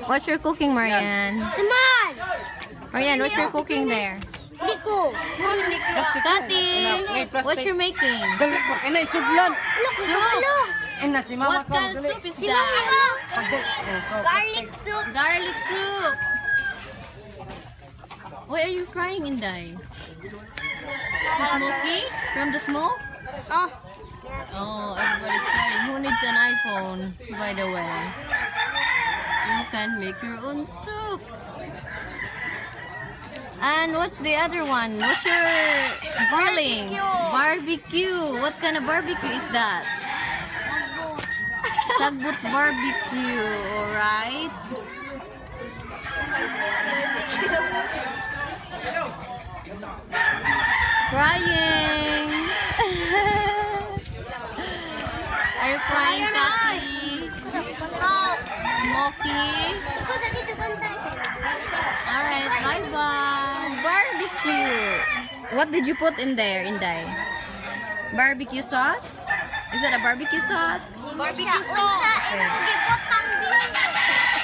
What's your cooking, Marianne? Saman! Marianne, what's your cooking there? Diko. Kati, what's your making? Dali po, kaya na isublan. Soup. Eh na si mama What ko. kind of soup is Si that? Mama. Garlic soup. Garlic soup. Why are you crying, Inday? Is it smoky from the smoke? Oh. Yes. Oh, everybody's crying. Who needs an iPhone, by the way? You can make your own soup. And what's the other one? What's your grilling? Barbecue. What kind of barbecue is that? Sagbut barbecue, alright? Crying. Are you crying, Kati? Smoke. Smoky? Ikaw sa dito bantay. Alright, bye-bye. Barbecue. What did you put in there, Inday? Barbecue sauce? Is that a barbecue sauce? Barbecue sauce. Unsa imong gibutang din.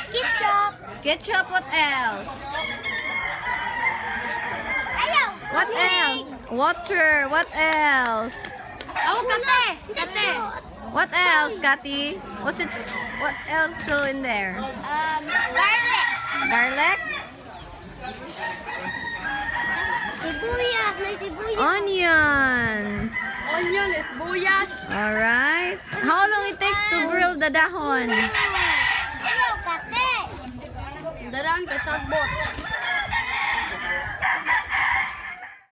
Ketchup. Ketchup, what else? Ayaw. What else? Water, what else? Oh, kate. Kate. What else, Kati? What else still in there? Garlic. Garlic? Sibuyas. May sibuyas. Onions. Onion, sibuyas. Alright. How long it takes to grill the dahon? Ayaw, kate. Darang kasagbot.